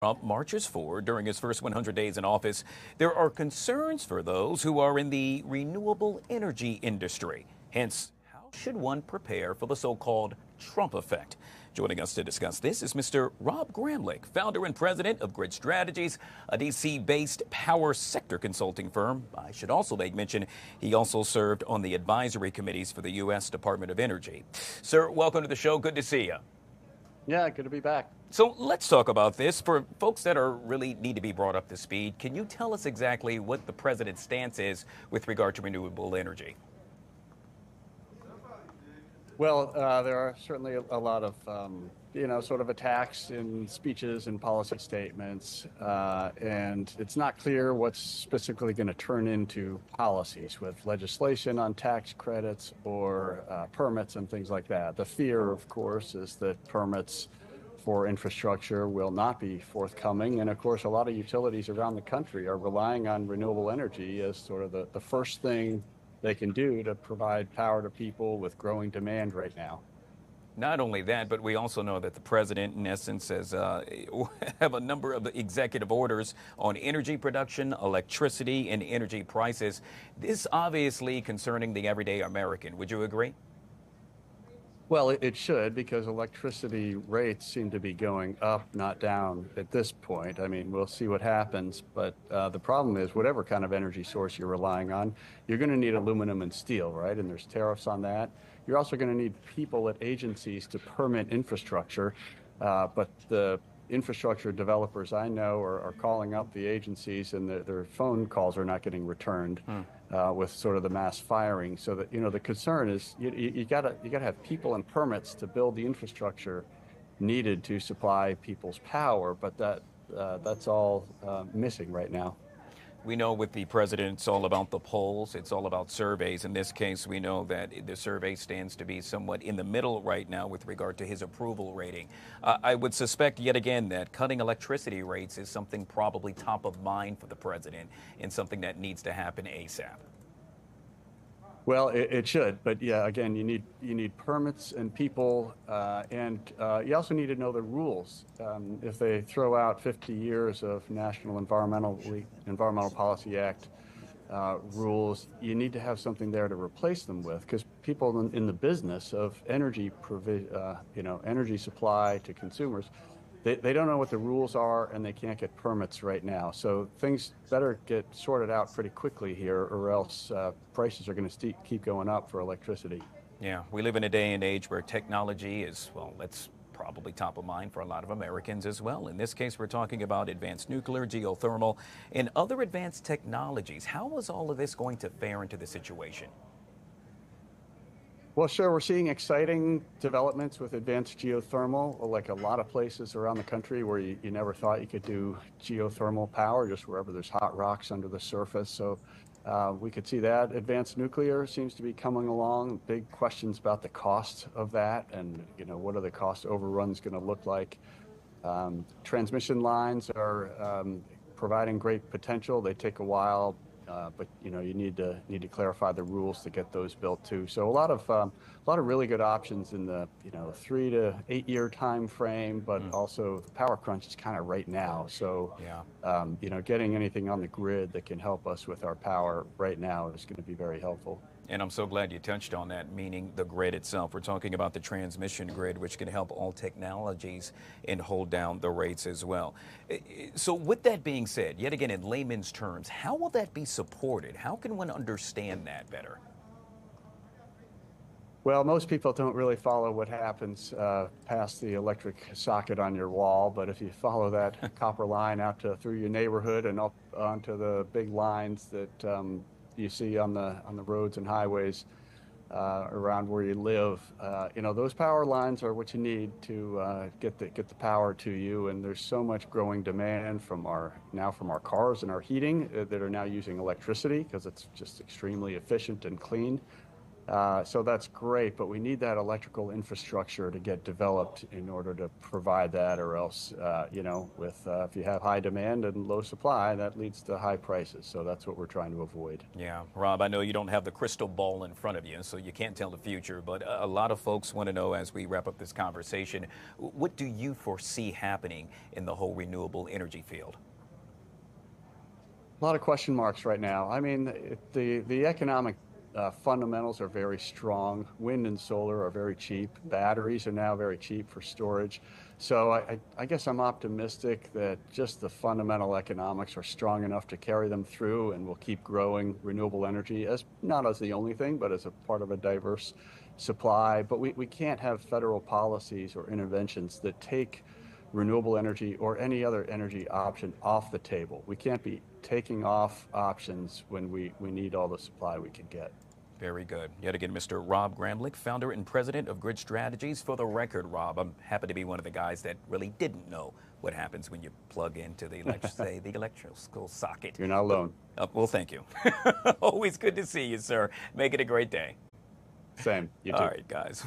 Trump marches forward during his first 100 days in office. There are concerns for those who are in the renewable energy industry. Hence, how should one prepare for the so-called Trump effect? Joining us to discuss this is Mr. Rob Gramlich, founder and president of Grid Strategies, a DC-based power sector consulting firm. I should also make mention he also served on the advisory committees for the U.S. Department of Energy. Sir, welcome to the show. Good to see you. Yeah, good to be back. So let's talk about this. For folks that really need to be brought up to speed, can you tell us exactly what the president's stance is with regard to renewable energy? Well, there are certainly a lot of, sort of attacks in speeches and policy statements, and it's not clear what's specifically going to turn into policies with legislation on tax credits or permits and things like that. The fear, of course, is that permits for infrastructure will not be forthcoming. And of course, a lot of utilities around the country are relying on renewable energy as sort of the first thing they can do to provide power to people with growing demand right now. Not only that, but we also know that the president, in essence, has have a number of executive orders on energy production, electricity, and energy prices. This obviously concerning the everyday American. Would you agree? Well, it should, because electricity rates seem to be going up, not down at this point. I mean, we'll see what happens, but the problem is whatever kind of energy source you're relying on, you're going to need aluminum and steel, right? And there's tariffs on that. You're also going to need people at agencies to permit infrastructure, but the infrastructure developers I know are calling up the agencies, and their phone calls are not getting returned. With sort of the mass firing. So that, the concern is you gotta have people and permits to build the infrastructure needed to supply people's power, but that's all missing right now. We know with the president, it's all about the polls. It's all about surveys. In this case, we know that the survey stands to be somewhat in the middle right now with regard to his approval rating. I would suspect yet again that cutting electricity rates is something probably top of mind for the president and something that needs to happen ASAP. Well, it should, but yeah, again, you need permits and people, and you also need to know the rules. If they throw out 50 years of National Environmental Policy Act rules, you need to have something there to replace them with, because people in the business of energy energy supply to consumers, they don't know what the rules are, and they can't get permits right now. So things better get sorted out pretty quickly here, or else prices are going to keep going up for electricity. Yeah, we live in a day and age where technology is, well, that's probably top of mind for a lot of Americans as well. In this case, we're talking about advanced nuclear, geothermal, and other advanced technologies. How is all of this going to fare into the situation? Well, sure, we're seeing exciting developments with advanced geothermal, like a lot of places around the country where you never thought you could do geothermal power, just wherever there's hot rocks under the surface. So we could see that. Advanced nuclear seems to be coming along. Big questions about the cost of that, and what are the cost overruns going to look like. Transmission lines are providing great potential. They take a while. But you need to clarify the rules to get those built too. So a lot of really good options in the 3 to 8 year time frame, but also the power crunch is kind of right now. So getting anything on the grid that can help us with our power right now is going to be very helpful. And I'm so glad you touched on that, meaning the grid itself. We're talking about the transmission grid, which can help all technologies and hold down the rates as well. So with that being said, yet again, in layman's terms, how will that be supported? How can one understand that better? Well, most people don't really follow what happens past the electric socket on your wall, but if you follow that copper line out through your neighborhood and up onto the big lines that you see on the roads and highways around where you live, those power lines are what you need to get the power to you. And there's so much growing demand from our cars and our heating that are now using electricity because it's just extremely efficient and clean. So that's great, but we need that electrical infrastructure to get developed in order to provide that, or else, if you have high demand and low supply, that leads to high prices. So that's what we're trying to avoid. Yeah, Rob, I know you don't have the crystal ball in front of you, so you can't tell the future, but a lot of folks want to know, as we wrap up this conversation, what do you foresee happening in the whole renewable energy field? A lot of question marks right now. I mean, the economic fundamentals are very strong. Wind and solar are very cheap. Batteries are now very cheap for storage. So I guess I'm optimistic that just the fundamental economics are strong enough to carry them through, and we'll keep growing renewable energy, as not as the only thing, but as a part of a diverse supply. But we can't have federal policies or interventions that take renewable energy or any other energy option off the table. We can't be taking off options when we need all the supply we can get. Very good. Yet again, Mr. Rob Gramlich, founder and president of Grid Strategies. For the record, Rob, I'm happy to be one of the guys that really didn't know what happens when you plug into the, let's say, the electrical socket. You're not alone. Well, thank you. Always good to see you, sir. Make it a great day. Same. You too. All right, guys.